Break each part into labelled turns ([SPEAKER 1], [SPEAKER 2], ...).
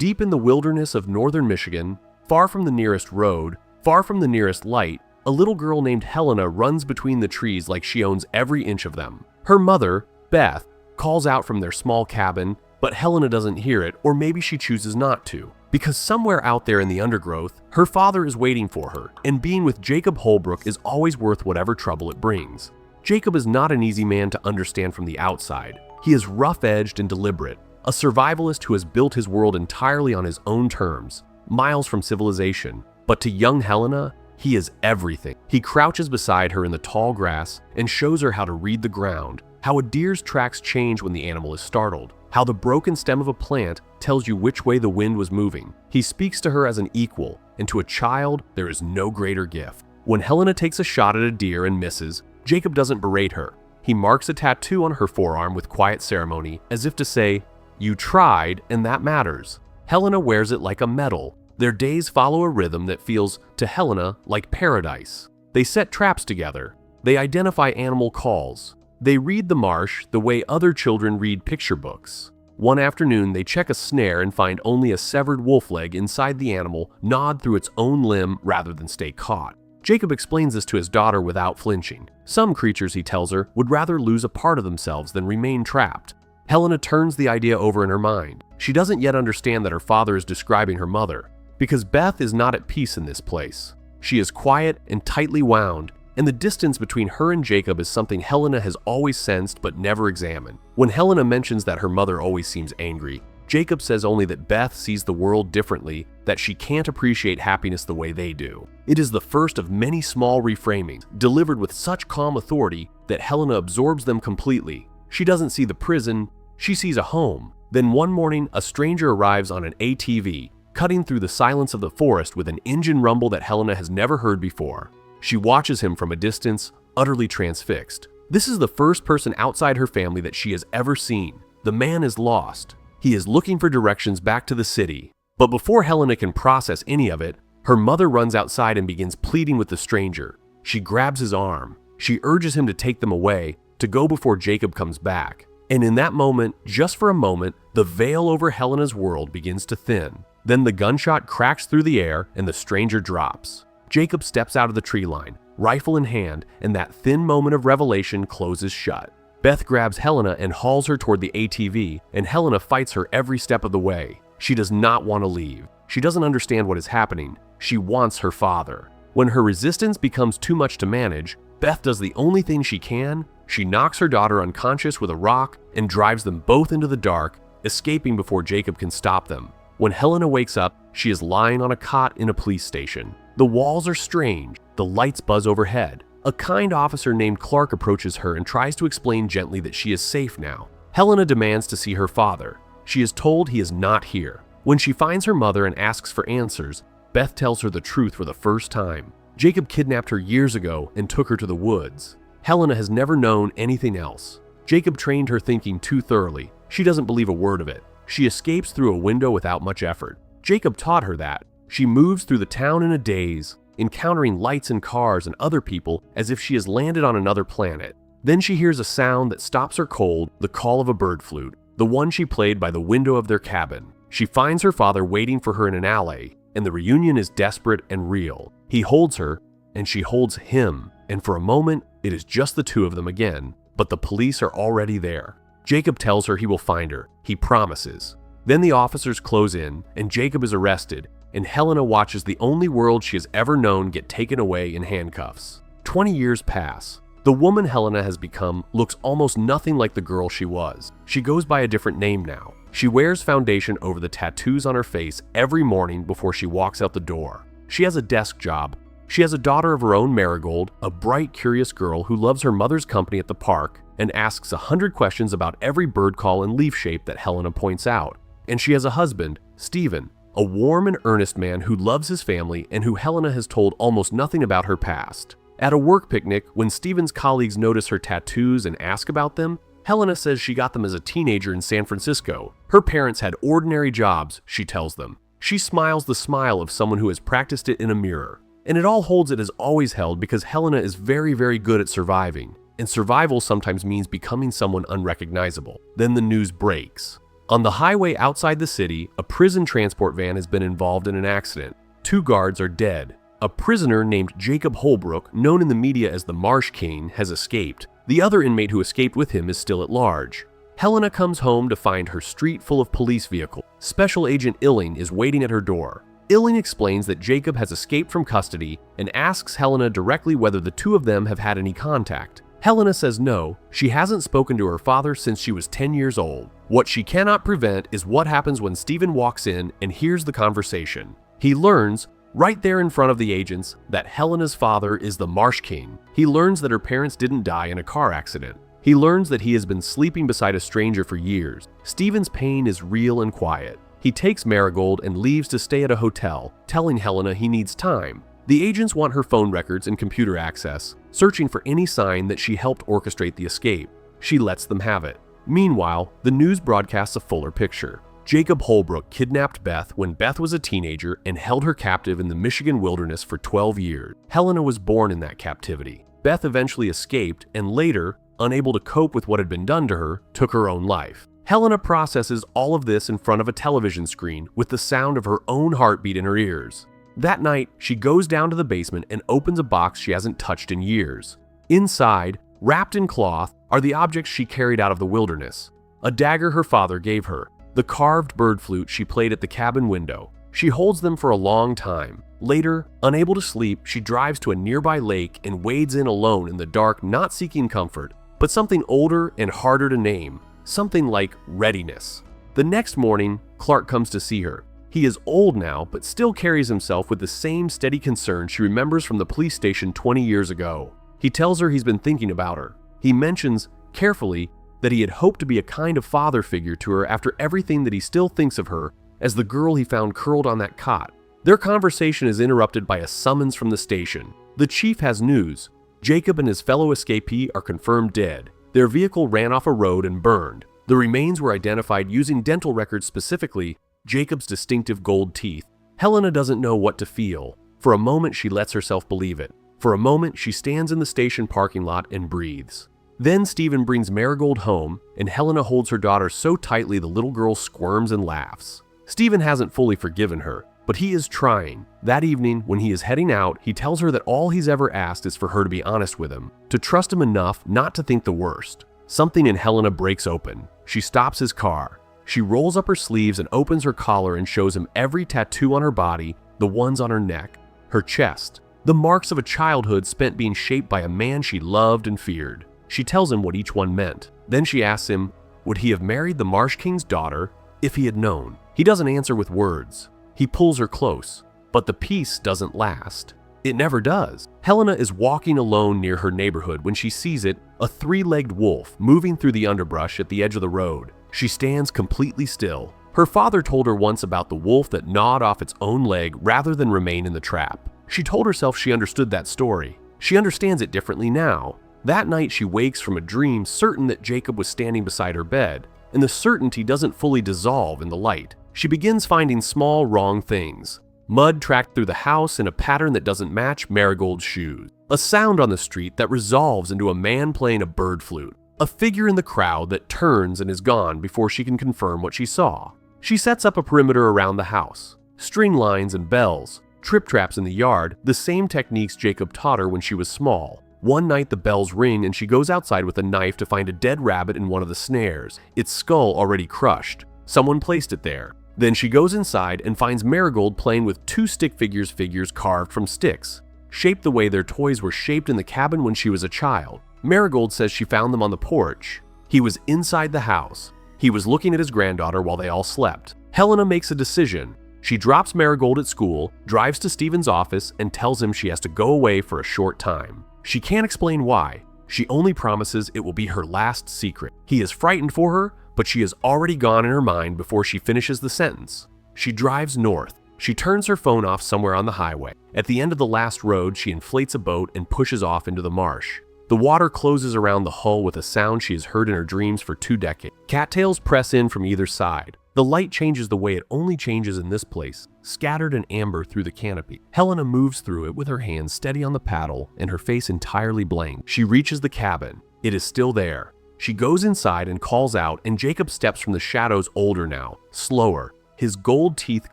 [SPEAKER 1] Deep in the wilderness of northern Michigan, far from the nearest road, far from the nearest light, a little girl named Helena runs between the trees like she owns every inch of them. Her mother, Beth, calls out from their small cabin, but Helena doesn't hear it, or maybe she chooses not to. Because somewhere out there in the undergrowth, her father is waiting for her, and being with Jacob Holbrook is always worth whatever trouble it brings. Jacob is not an easy man to understand from the outside. He is rough-edged and deliberate, a survivalist who has built his world entirely on his own terms, miles from civilization. But to young Helena, he is everything. He crouches beside her in the tall grass and shows her how to read the ground, how a deer's tracks change when the animal is startled, how the broken stem of a plant tells you which way the wind was moving. He speaks to her as an equal, and to a child, there is no greater gift. When Helena takes a shot at a deer and misses, Jacob doesn't berate her. He marks a tattoo on her forearm with quiet ceremony, as if to say, "You tried, and that matters." Helena wears it like a medal. Their days follow a rhythm that feels, to Helena, like paradise. They set traps together. They identify animal calls. They read the marsh the way other children read picture books. One afternoon, they check a snare and find only a severed wolf leg inside the animal gnawed through its own limb rather than stay caught. Jacob explains this to his daughter without flinching. Some creatures, he tells her, would rather lose a part of themselves than remain trapped. Helena turns the idea over in her mind. She doesn't yet understand that her father is describing her mother, because Beth is not at peace in this place. She is quiet and tightly wound, and the distance between her and Jacob is something Helena has always sensed but never examined. When Helena mentions that her mother always seems angry, Jacob says only that Beth sees the world differently, that she can't appreciate happiness the way they do. It is the first of many small reframings, delivered with such calm authority that Helena absorbs them completely. She doesn't see the prison, she sees a home. Then one morning, a stranger arrives on an ATV, cutting through the silence of the forest with an engine rumble that Helena has never heard before. She watches him from a distance, utterly transfixed. This is the first person outside her family that she has ever seen. The man is lost. He is looking for directions back to the city. But before Helena can process any of it, her mother runs outside and begins pleading with the stranger. She grabs his arm. She urges him to take them away, to go before Jacob comes back. And in that moment, just for a moment, the veil over Helena's world begins to thin. Then the gunshot cracks through the air and the stranger drops. Jacob steps out of the tree line, rifle in hand, and that thin moment of revelation closes shut. Beth grabs Helena and hauls her toward the ATV, and Helena fights her every step of the way. She does not want to leave. She doesn't understand what is happening. She wants her father. When her resistance becomes too much to manage, Beth does the only thing she can. She knocks her daughter unconscious with a rock and drives them both into the dark, escaping before Jacob can stop them. When Helena wakes up, she is lying on a cot in a police station. The walls are strange. The lights buzz overhead. A kind officer named Clark approaches her and tries to explain gently that she is safe now. Helena demands to see her father. She is told he is not here. When she finds her mother and asks for answers, Beth tells her the truth for the first time. Jacob kidnapped her years ago and took her to the woods. Helena has never known anything else. Jacob trained her thinking too thoroughly. She doesn't believe a word of it. She escapes through a window without much effort. Jacob taught her that. She moves through the town in a daze, encountering lights and cars and other people as if she has landed on another planet. Then she hears a sound that stops her cold, the call of a bird flute, the one she played by the window of their cabin. She finds her father waiting for her in an alley, and the reunion is desperate and real. He holds her, and she holds him, and for a moment, it is just the two of them again, but the police are already there. Jacob tells her he will find her. He promises. Then the officers close in, and Jacob is arrested, and Helena watches the only world she has ever known get taken away in handcuffs. 20 years pass. The woman Helena has become looks almost nothing like the girl she was. She goes by a different name now. She wears foundation over the tattoos on her face every morning before she walks out the door. She has a desk job. She has a daughter of her own, Marigold, a bright, curious girl who loves her mother's company at the park and asks 100 questions about every bird call and leaf shape that Helena points out. And she has a husband, Stephen, a warm and earnest man who loves his family and who Helena has told almost nothing about her past. At a work picnic, when Stephen's colleagues notice her tattoos and ask about them, Helena says she got them as a teenager in San Francisco. Her parents had ordinary jobs, she tells them. She smiles the smile of someone who has practiced it in a mirror. And it all holds it as always held because Helena is very, very good at surviving. And survival sometimes means becoming someone unrecognizable. Then the news breaks. On the highway outside the city, a prison transport van has been involved in an accident. 2 guards are dead. A prisoner named Jacob Holbrook, known in the media as the Marsh King, has escaped. The other inmate who escaped with him is still at large. Helena comes home to find her street full of police vehicles. Special Agent Illing is waiting at her door. Illing explains that Jacob has escaped from custody and asks Helena directly whether the two of them have had any contact. Helena says no, she hasn't spoken to her father since she was 10 years old. What she cannot prevent is what happens when Stephen walks in and hears the conversation. He learns, right there in front of the agents, that Helena's father is the Marsh King. He learns that her parents didn't die in a car accident. He learns that he has been sleeping beside a stranger for years. Stephen's pain is real and quiet. He takes Marigold and leaves to stay at a hotel, telling Helena he needs time. The agents want her phone records and computer access, searching for any sign that she helped orchestrate the escape. She lets them have it. Meanwhile, the news broadcasts a fuller picture. Jacob Holbrook kidnapped Beth when Beth was a teenager and held her captive in the Michigan wilderness for 12 years. Helena was born in that captivity. Beth eventually escaped and later, unable to cope with what had been done to her, took her own life. Helena processes all of this in front of a television screen with the sound of her own heartbeat in her ears. That night, she goes down to the basement and opens a box she hasn't touched in years. Inside, wrapped in cloth, are the objects she carried out of the wilderness. A dagger her father gave her, the carved bird flute she played at the cabin window. She holds them for a long time. Later, unable to sleep, she drives to a nearby lake and wades in alone in the dark, not seeking comfort, but something older and harder to name. Something like readiness. The next morning, Clark comes to see her. He is old now, but still carries himself with the same steady concern she remembers from the police station 20 years ago. He tells her he's been thinking about her. He mentions, carefully, that he had hoped to be a kind of father figure to her after everything that he still thinks of her as the girl he found curled on that cot. Their conversation is interrupted by a summons from the station. The chief has news. Jacob and his fellow escapee are confirmed dead. Their vehicle ran off a road and burned. The remains were identified using dental records, specifically Jacob's distinctive gold teeth. Helena doesn't know what to feel. For a moment, she lets herself believe it. For a moment, she stands in the station parking lot and breathes. Then Stephen brings Marigold home, and Helena holds her daughter so tightly the little girl squirms and laughs. Stephen hasn't fully forgiven her, but he is trying. That evening, when he is heading out, he tells her that all he's ever asked is for her to be honest with him, to trust him enough not to think the worst. Something in Helena breaks open. She stops his car. She rolls up her sleeves and opens her collar and shows him every tattoo on her body, the ones on her neck, her chest, the marks of a childhood spent being shaped by a man she loved and feared. She tells him what each one meant. Then she asks him, would he have married the Marsh King's daughter if he had known? He doesn't answer with words. He pulls her close, but the peace doesn't last. It never does. Helena is walking alone near her neighborhood when she sees it, a 3-legged wolf moving through the underbrush at the edge of the road. She stands completely still. Her father told her once about the wolf that gnawed off its own leg rather than remain in the trap. She told herself she understood that story. She understands it differently now. That night she wakes from a dream certain that Jacob was standing beside her bed, and the certainty doesn't fully dissolve in the light. She begins finding small wrong things. Mud tracked through the house in a pattern that doesn't match Marigold's shoes. A sound on the street that resolves into a man playing a bird flute. A figure in the crowd that turns and is gone before she can confirm what she saw. She sets up a perimeter around the house. String lines and bells. Trip traps in the yard, the same techniques Jacob taught her when she was small. One night the bells ring and she goes outside with a knife to find a dead rabbit in one of the snares, its skull already crushed. Someone placed it there. Then she goes inside and finds Marigold playing with 2 stick figures carved from sticks, shaped the way their toys were shaped in the cabin when she was a child. Marigold says she found them on the porch. He was inside the house. He was looking at his granddaughter while they all slept. Helena makes a decision. She drops Marigold at school, drives to Stephen's office, and tells him she has to go away for a short time. She can't explain why. She only promises it will be her last secret. He is frightened for her, but she is already gone in her mind before she finishes the sentence. She drives north. She turns her phone off somewhere on the highway. At the end of the last road, she inflates a boat and pushes off into the marsh. The water closes around the hull with a sound she has heard in her dreams for 2 decades. Cattails press in from either side. The light changes the way it only changes in this place, scattered in amber through the canopy. Helena moves through it with her hands steady on the paddle and her face entirely blank. She reaches the cabin. It is still there. She goes inside and calls out, and Jacob steps from the shadows, older now, slower, his gold teeth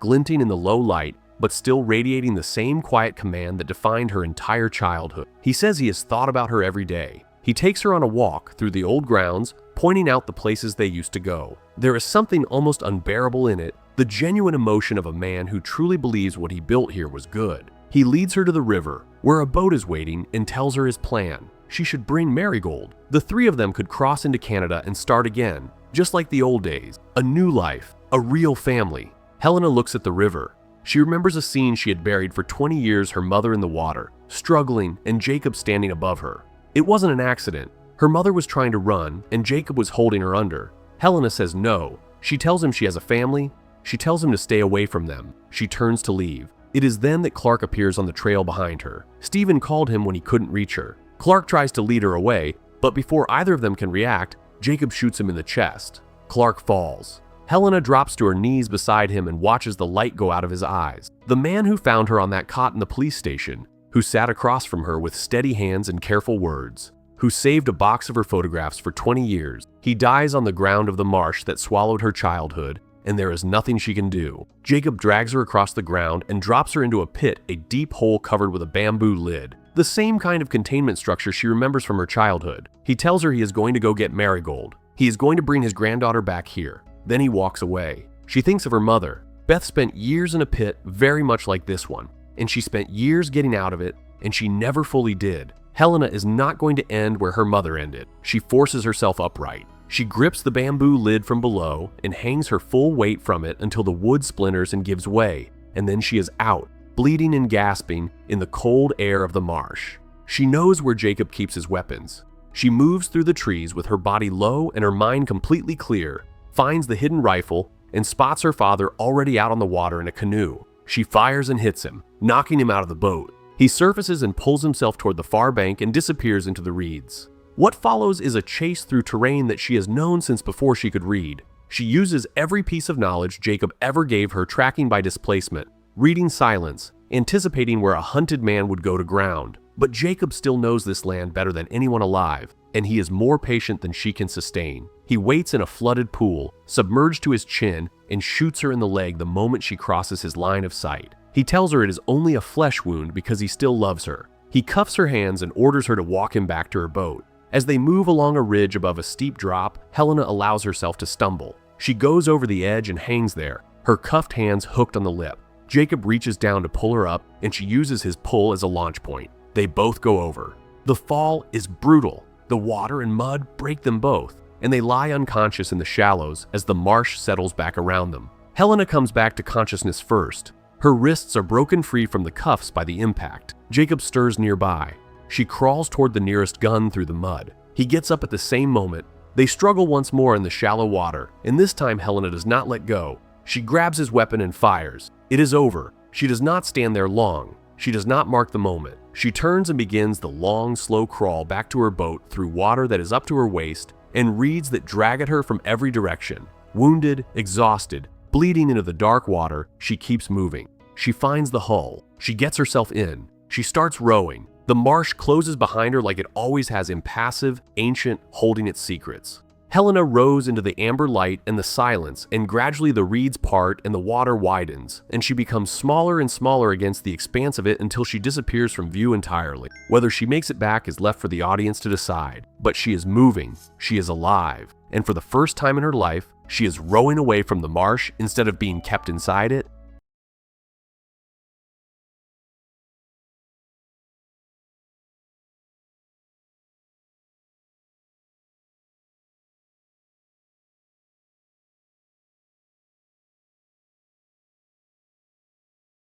[SPEAKER 1] glinting in the low light, but still radiating the same quiet command that defined her entire childhood. He says he has thought about her every day. He takes her on a walk through the old grounds, pointing out the places they used to go. There is something almost unbearable in it, the genuine emotion of a man who truly believes what he built here was good. He leads her to the river, where a boat is waiting, and tells her his plan. She should bring Marigold. The three of them could cross into Canada and start again, just like the old days. A new life, a real family. Helena looks at the river. She remembers a scene she had buried for 20 years, her mother in the water, struggling, and Jacob standing above her. It wasn't an accident. Her mother was trying to run, and Jacob was holding her under. Helena says no. She tells him she has a family. She tells him to stay away from them. She turns to leave. It is then that Clark appears on the trail behind her. Stephen called him when he couldn't reach her. Clark tries to lead her away, but before either of them can react, Jacob shoots him in the chest. Clark falls. Helena drops to her knees beside him and watches the light go out of his eyes. The man who found her on that cot in the police station, who sat across from her with steady hands and careful words, who saved a box of her photographs for 20 years, he dies on the ground of the marsh that swallowed her childhood, and there is nothing she can do. Jacob drags her across the ground and drops her into a pit, a deep hole covered with a bamboo lid, the same kind of containment structure she remembers from her childhood. He tells her he is going to go get Marigold. He is going to bring his granddaughter back here. Then he walks away. She thinks of her mother. Beth spent years in a pit very much like this one, and she spent years getting out of it, and she never fully did. Helena is not going to end where her mother ended. She forces herself upright. She grips the bamboo lid from below and hangs her full weight from it until the wood splinters and gives way, and then she is out, bleeding and gasping in the cold air of the marsh. She knows where Jacob keeps his weapons. She moves through the trees with her body low and her mind completely clear, finds the hidden rifle, and spots her father already out on the water in a canoe. She fires and hits him, knocking him out of the boat. He surfaces and pulls himself toward the far bank and disappears into the reeds. What follows is a chase through terrain that she has known since before she could read. She uses every piece of knowledge Jacob ever gave her, tracking by displacement, reading silence, anticipating where a hunted man would go to ground. But Jacob still knows this land better than anyone alive, and he is more patient than she can sustain. He waits in a flooded pool, submerged to his chin, and shoots her in the leg the moment she crosses his line of sight. He tells her it is only a flesh wound because he still loves her. He cuffs her hands and orders her to walk him back to her boat. As they move along a ridge above a steep drop, Helena allows herself to stumble. She goes over the edge and hangs there, her cuffed hands hooked on the lip. Jacob reaches down to pull her up, and she uses his pull as a launch point. They both go over. The fall is brutal. The water and mud break them both, and they lie unconscious in the shallows as the marsh settles back around them. Helena comes back to consciousness first. Her wrists are broken free from the cuffs by the impact. Jacob stirs nearby. She crawls toward the nearest gun through the mud. He gets up at the same moment. They struggle once more in the shallow water, and this time Helena does not let go. She grabs his weapon and fires. It is over. She does not stand there long. She does not mark the moment. She turns and begins the long, slow crawl back to her boat through water that is up to her waist and reeds that drag at her from every direction. Wounded, exhausted, bleeding into the dark water, she keeps moving. She finds the hull. She gets herself in. She starts rowing. The marsh closes behind her like it always has, impassive, ancient, holding its secrets. Helena rows into the amber light and the silence, and gradually the reeds part and the water widens, and she becomes smaller and smaller against the expanse of it until she disappears from view entirely. Whether she makes it back is left for the audience to decide, but she is moving, she is alive, and for the first time in her life, she is rowing away from the marsh instead of being kept inside it.